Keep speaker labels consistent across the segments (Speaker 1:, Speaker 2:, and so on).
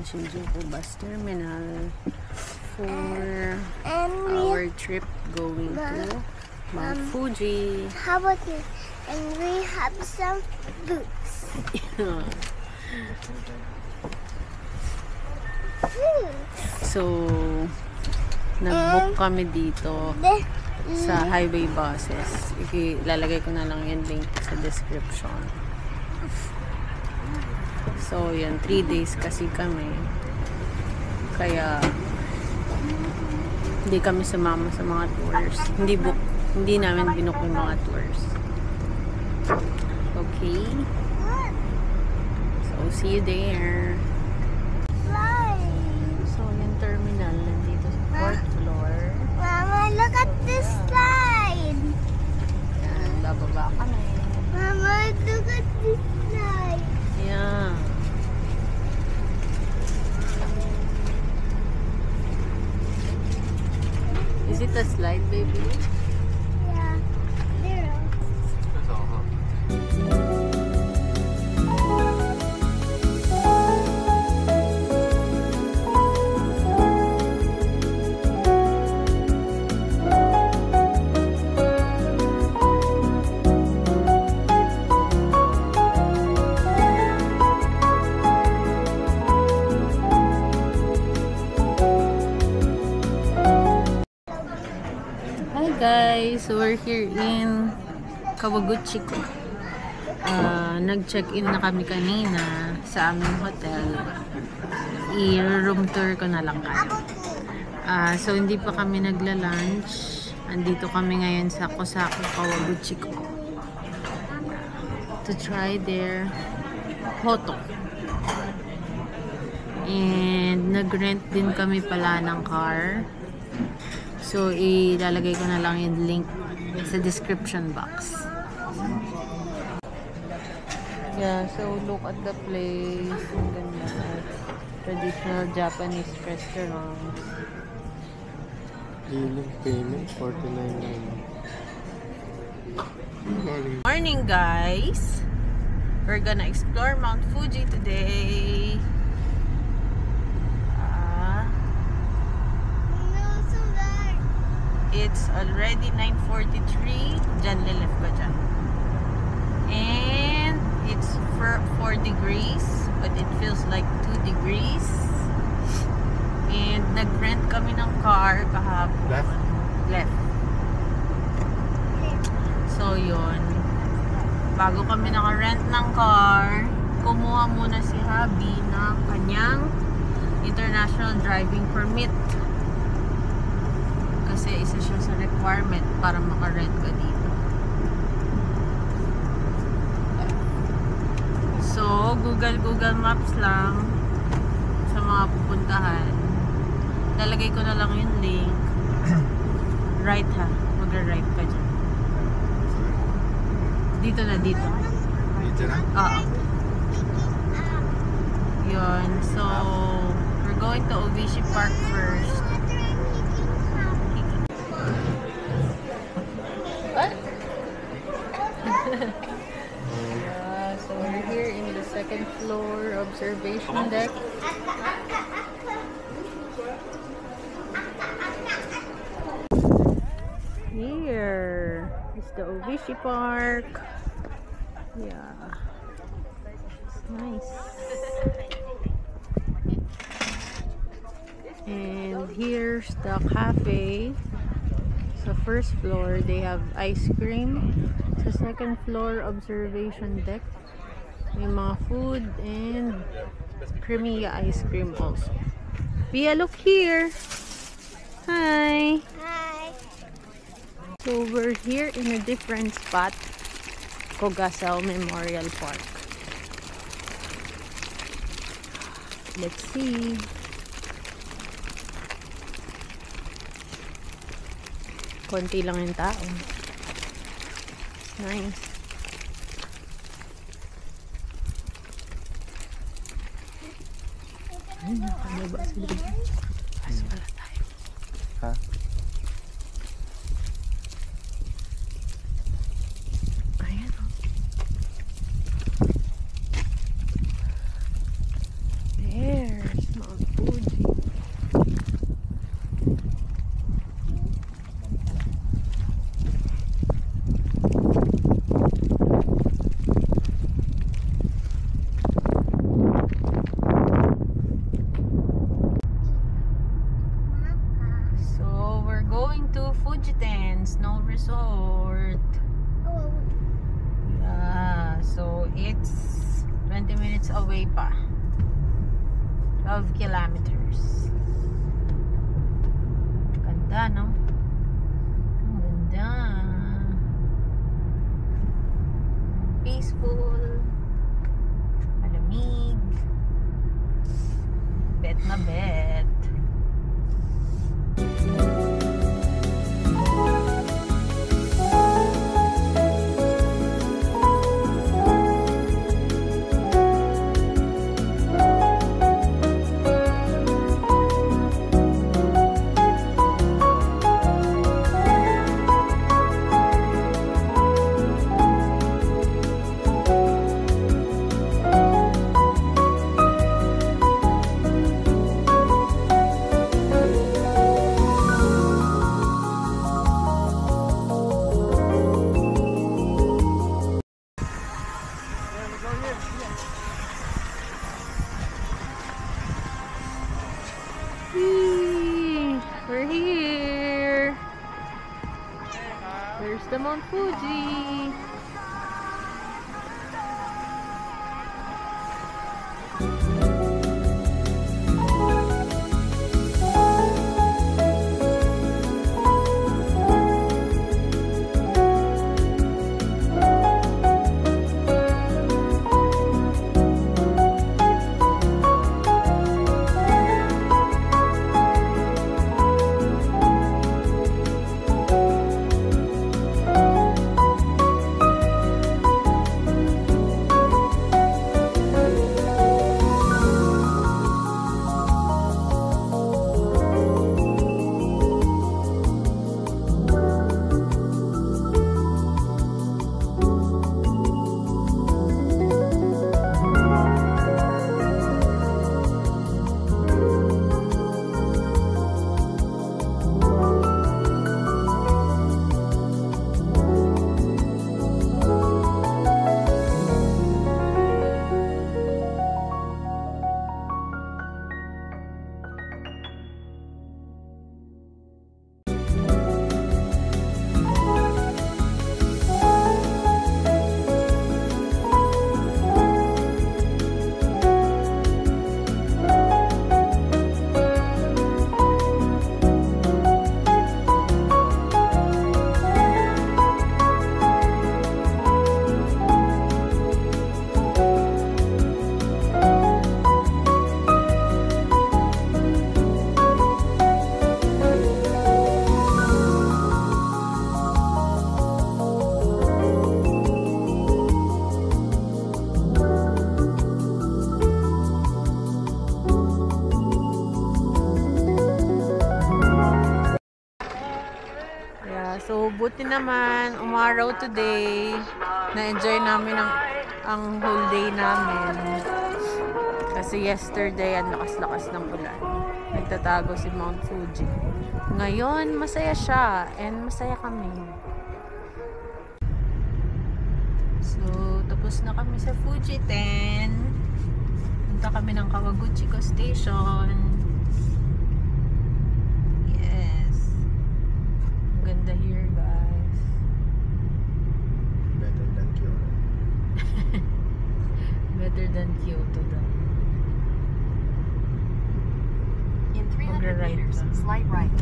Speaker 1: Shinjuku Bus Terminal for our trip going to Mount Fuji.
Speaker 2: How about this? And we have some books.
Speaker 1: So, nag-book kami dito sa highway buses. Ilalagay ko na lang yung link sa description. So, yun. 3 days kasi kami. Kaya, hindi kami sumama sa mga tours. Hindi namin binook yung mga tours. Okay? So, see you there. So, yung terminal nandito sa 4th floor.
Speaker 2: Mama, look at this slide.
Speaker 1: Yan, bababa kami.
Speaker 2: Mama, look at this slide.
Speaker 1: Yeah. Is it a slide, baby?
Speaker 2: Yeah, there.
Speaker 1: Guys, so we're here in Kawaguchiko. Nag-check-in na kami kanina sa aming hotel. I-room tour ko na lang kayo. So hindi pa kami nagla-lunch. Andito kami ngayon sa Kosaku Kawaguchiko to try their hoto. And nag-rent din kami pala ng car. So, ilalagay ko na lang yung link sa description box. Yeah, so look at the place. Ang ganda. Traditional Japanese restaurant.
Speaker 3: Healing payment, 49.
Speaker 1: Morning, guys! We're gonna explore Mount Fuji today. It's already 9:43. Diyan lilif ko dyan. And it's 4 degrees, but it feels like 2 degrees. And nag-rent kami ng car kahapon. Left. So, yun. Bago kami naka-rent ng car, kumuha muna si Habi ng kanyang international driving permit. Kasi isa siya sa requirement para maka-rent ka dito. So, Google Maps lang sa mga pupuntahan. Lalagay ko na lang yung link. Right ha. Magra-right ka dyan. Dito na, dito.
Speaker 3: Dito na?
Speaker 1: Oo. Yun. So, we're going to Obishi Park first. Yeah, so we're here in the 2nd floor observation deck. Here is the Obishi Park. Yeah, it's nice. And here's the cafe. Sa 1st floor, they have ice cream. Sa 2nd floor, observation deck. May mga food and creamy ice cream also. Pia, look here. Hi.
Speaker 2: Hi.
Speaker 1: So we're here in a different spot. Kogasao Memorial Park. Let's see. Konti lang yung tao. Nice. Ay, nakalaba sa loob. Pasok pala tayo.
Speaker 3: Ha?
Speaker 1: Ayan o. There's Fujiten Snow Resort.
Speaker 2: Oh,
Speaker 1: Yeah, so it's 20 minutes away pa. 12 kilometers. Ganda, no? Ang ganda. Peaceful. Malamig. Bet na bet. We're here. There's the Mount Fuji. So, buti naman, umaraw today. Na-enjoy namin ang whole day namin. Kasi yesterday, ang lakas-lakas ng ulan. Nagtatago si Mount Fuji. Ngayon, masaya siya. And masaya kami. So, tapos na kami sa Fujiten. Punta kami ng Kawaguchiko Station. Ganda here, guys.
Speaker 3: Better than Kyoto.
Speaker 1: Better than Kyoto daw.
Speaker 4: In 300 meters, slight right.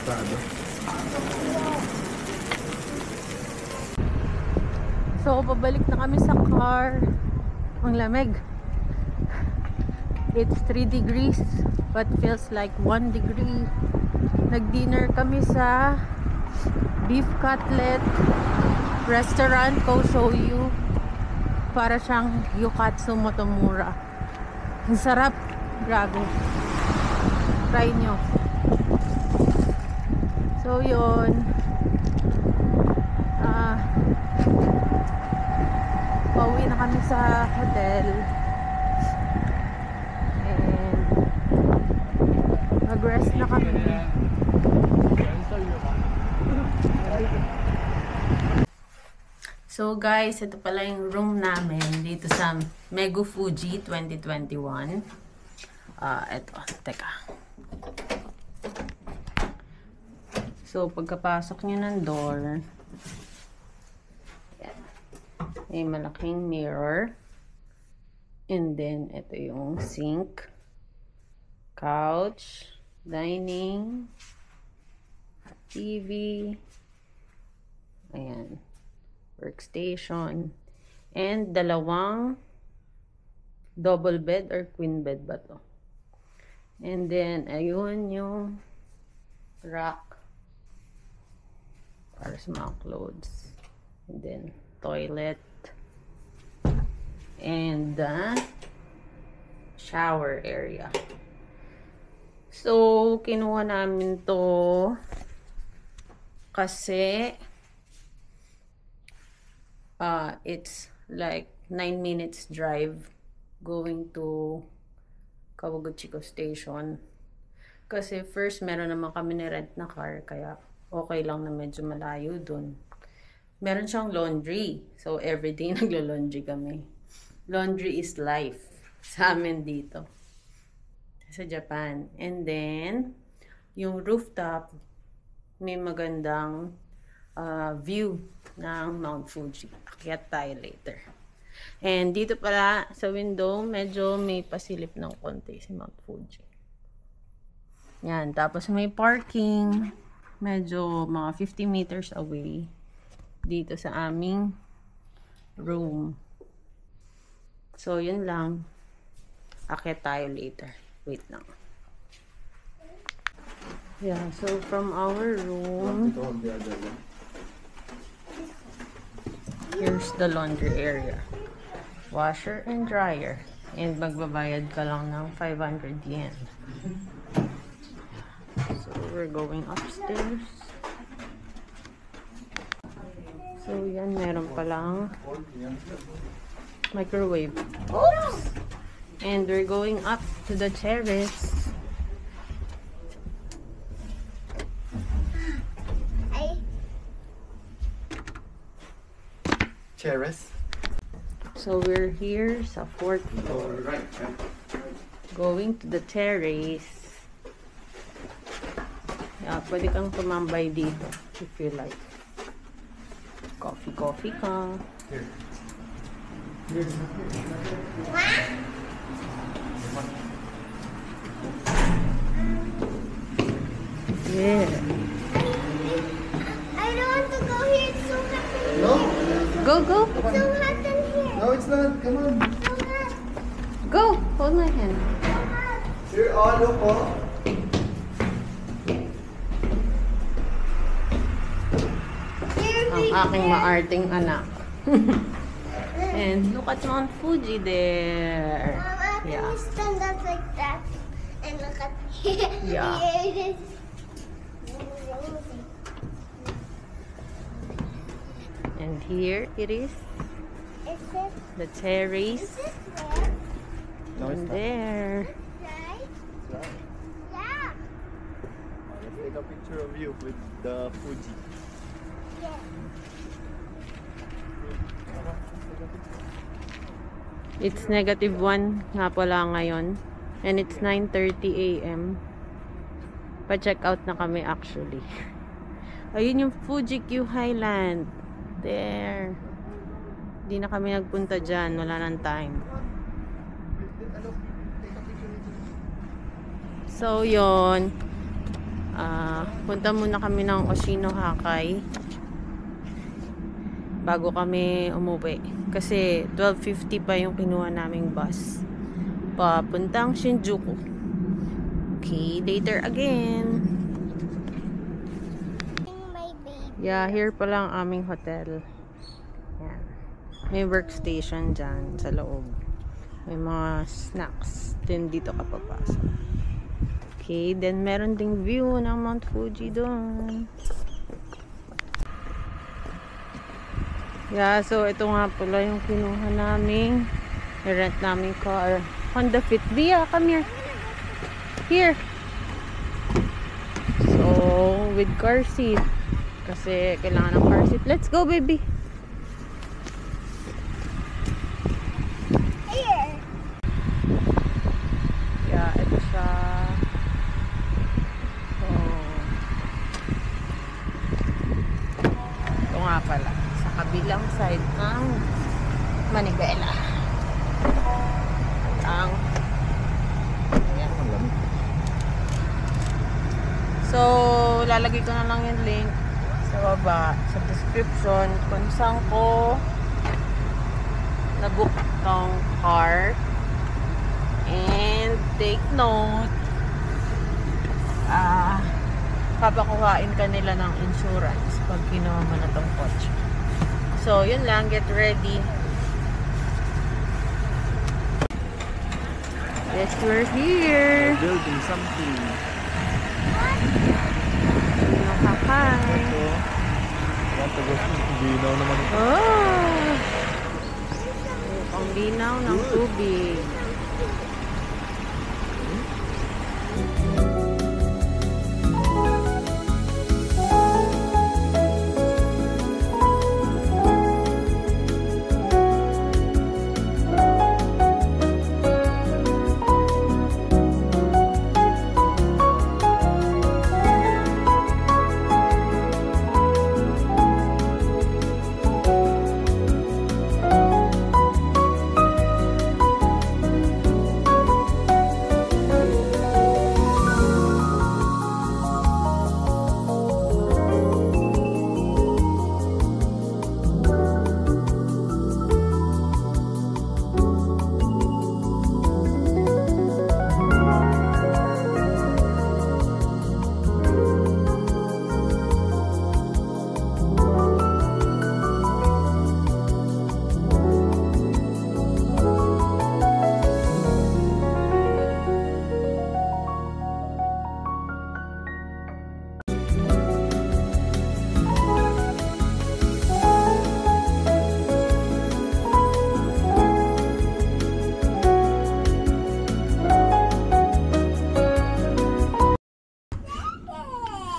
Speaker 3: Estado.
Speaker 1: So, pabalik na kami sa car. Ang lamig. It's 3 degrees but feels like 1 degree. Nag-dinner kami sa beef cutlet restaurant Kosoyu. Para siyang Yukatsu Motomura. Ang sarap. Grabe. Try nyo. So, yun. Pauwi na kami sa hotel. And mag-rest na kami. So guys, ito pala yung room namin dito sa Megu Fuji 2021. Ito, teka. So, pagkapasok nyo ng door, yan, may malaking mirror. And then, ito yung sink, couch, dining, TV, ayan, workstation, and dalawang double bed or queen bed ba to. And then, ayun yung rack para sa mga clothes. And then, toilet. And shower area. So, kinuha namin to kasi it's like 9 minutes drive going to Kawaguchiko Station. Kasi first, meron naman kami ni-rent na car, kaya okay lang na medyo malayo dun. Meron siyang laundry. So, everyday naglo-laundry kami. Laundry is life sa amin dito. Sa Japan. And then, yung rooftop, may magandang view ng Mount Fuji. Akyat tayo later. And dito pala sa window, medyo may pasilip ng konti si Mount Fuji. Yan. Tapos may parking. Medyo mga 50 meters away. Dito sa aming room. So, yun lang. Akyat tayo later. Wait lang. Yeah, so from our room, here's the laundry area. Washer and dryer. And magbabayad ka lang ng 500 yen. So, we're going upstairs. So, yan. Meron palang microwave. Oops! And we're going up to the terrace.
Speaker 3: Terrace.
Speaker 1: So we're here sa 4th floor. Going to the terrace. Yeah, pwede kang tumambay dito if you like. Coffee ka. Yeah.
Speaker 2: I don't want to go here. It's so hot in here.
Speaker 3: No?
Speaker 1: Go.
Speaker 2: It's so hot in here.
Speaker 3: No, it's not. Come on.
Speaker 2: So hot.
Speaker 1: Go. Hold my hand.
Speaker 2: So hot.
Speaker 3: Sir, ano po?
Speaker 1: Ang aking maarting anak. And look at Mount Fuji there.
Speaker 2: Mama, can
Speaker 1: Yeah.
Speaker 2: you stand up like that and look at here?
Speaker 1: Yeah.
Speaker 2: Here it is.
Speaker 1: And here it is.
Speaker 2: Is it?
Speaker 1: The terrace.
Speaker 2: Is it there?
Speaker 3: No, it's
Speaker 1: And
Speaker 3: not.
Speaker 1: there.
Speaker 2: Right?
Speaker 3: Right.
Speaker 2: Yeah.
Speaker 3: Let's take a picture of you with the Fuji.
Speaker 2: Yeah.
Speaker 1: It's -1 nga pala ngayon. And it's 9:30 AM. Pa-check out na kami actually. Ayun yung Fuji Q Highland. There. Di na kami nagpunta dyan. Wala nang time. So, yon. Punta muna kami ng Oshinohakai bago kami umuwi. Kasi 12:50 pa yung kinuha naming bus papuntang Shinjuku. Okay, later again.
Speaker 2: My baby.
Speaker 1: Yeah, here pa lang aming hotel. Yan. May workstation dyan sa loob. May mga snacks din dito ka papasok. Okay, then meron ding view ng Mount Fuji doon. Yeah, so ito nga pala yung kinuha naming rent naming car. Honda Fit. Bia, come here. Here. So, with car seat. Kasi kailangan ng car seat. Let's go, baby.
Speaker 2: Here.
Speaker 1: Yeah, ito siya. So, ito nga pala. Sa kabilang side ng Manibela. Ang ayan. So, lalagay ko na lang yung link sa baba, sa description, kung saan ko na-book tong car. And take note, papakuhain ka nila ng insurance pag kinuha mo na tong kotse. So, yun lang. Get ready. Yes, we're here.
Speaker 3: Building something.
Speaker 1: Nakakay.
Speaker 3: So, want to go dinaw naman ito.
Speaker 1: Oh! Ang linaw ng tubig.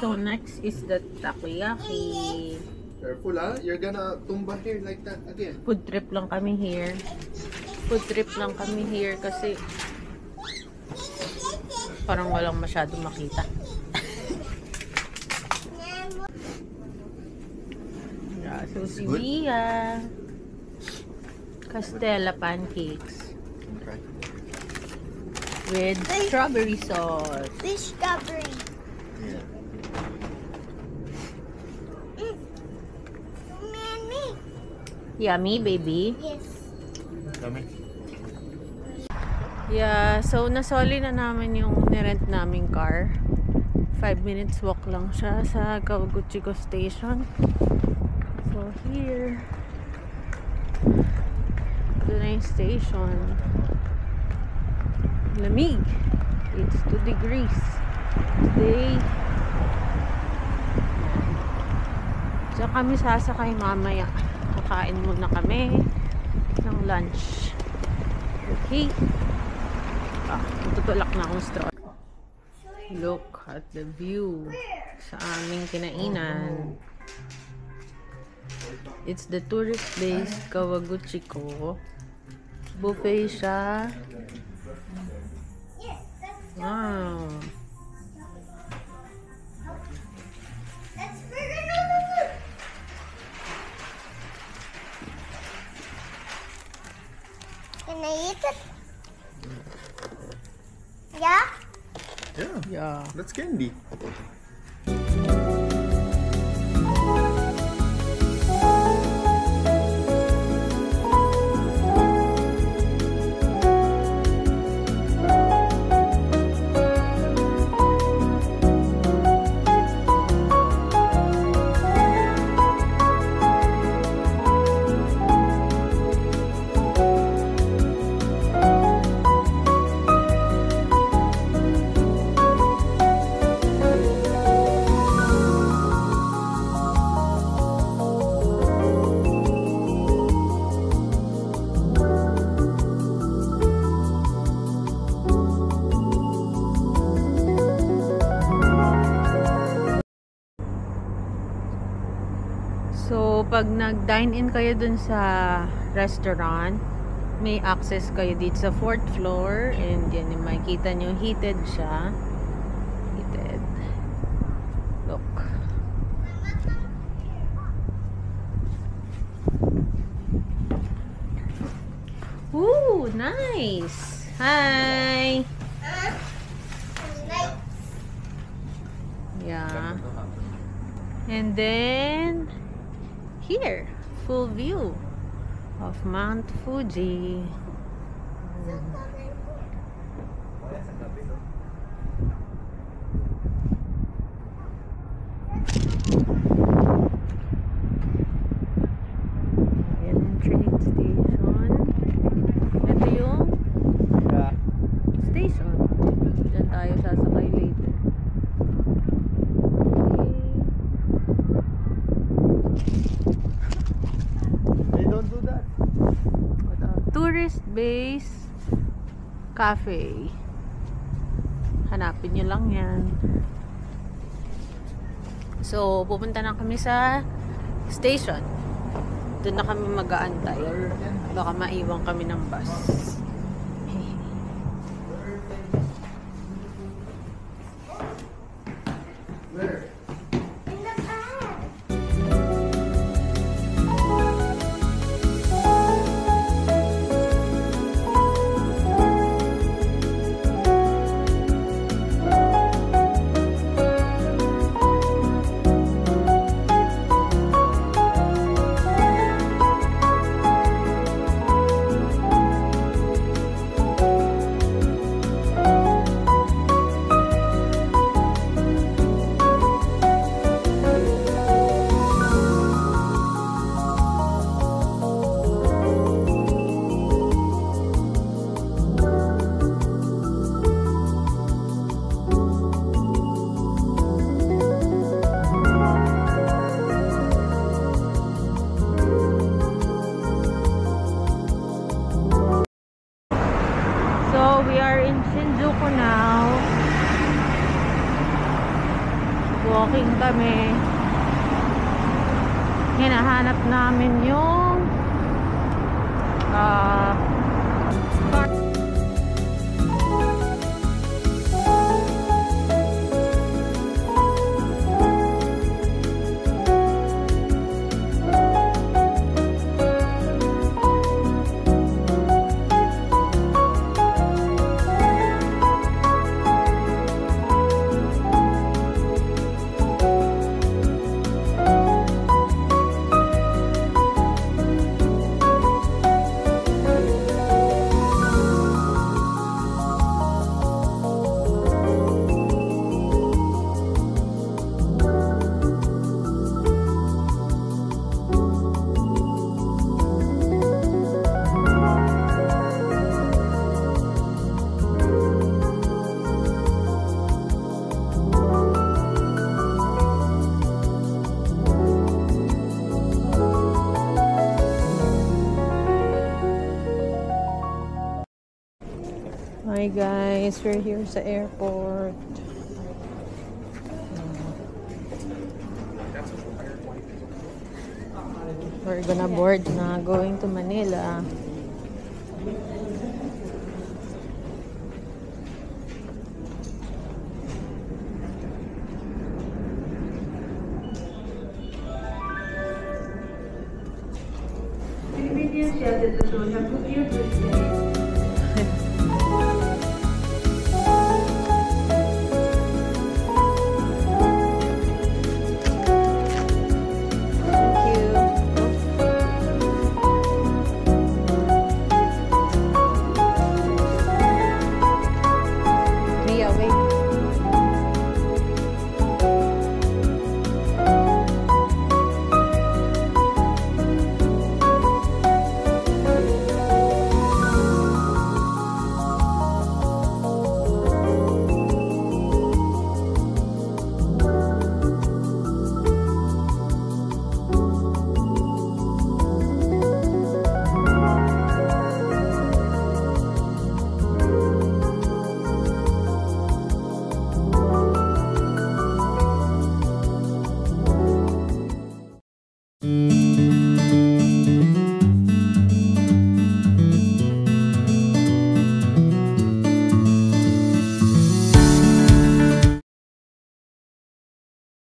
Speaker 1: So next is the takoyaki.
Speaker 3: Careful ha, you're gonna tumba here like that again.
Speaker 1: Food trip lang kami here. Food trip lang kami here kasi parang walang masyadong makita. Yeah, so si
Speaker 3: Good.
Speaker 1: Bia. Castella pancakes
Speaker 3: Okay.
Speaker 1: with strawberry sauce.
Speaker 2: This strawberry.
Speaker 3: Yeah.
Speaker 2: Me.
Speaker 1: Yummy, baby.
Speaker 2: Yes.
Speaker 3: Kami.
Speaker 1: Yeah, so nasoli na namin yung nirent naming car. 5 minutes walk lang siya sa Kawaguchiko Station. So here, ito na yung station. Lamig. It's 2 degrees today. So kami sasakay mamaya. Kakain muna kami ng lunch. Okay. Tutulak na akong straw. Look at the view sa aming kinainan. It's the tourist place Kawaguchiko. Buffet siya. Wow.
Speaker 2: Can I eat it? Yeah?
Speaker 3: Yeah.
Speaker 1: Yeah.
Speaker 3: That's candy.
Speaker 1: pag nag-dine-in kayo dun sa restaurant, may access kayo dito sa 4th floor. And yan yung makikita nyo, heated siya. Heated. Look. Ooh, nice! Hi! Yeah. And then here, full view of Mount Fuji. Ayan yung train station. Ito yung
Speaker 3: Yeah.
Speaker 1: station. Diyan tayo sasakay later.
Speaker 3: They don't do that.
Speaker 1: Tourist base cafe. Hanapin nyo lang yan. So, pupunta na kami sa station. Doon na kami mag-aantay. Baka maiwan kami ng bus.
Speaker 2: In the back.
Speaker 1: So, we are in Shinjuku now. Walking kami. Hinahanap namin yung car. Hi guys, we're here sa airport. We're gonna board na going to Manila.
Speaker 5: Philippines Air Service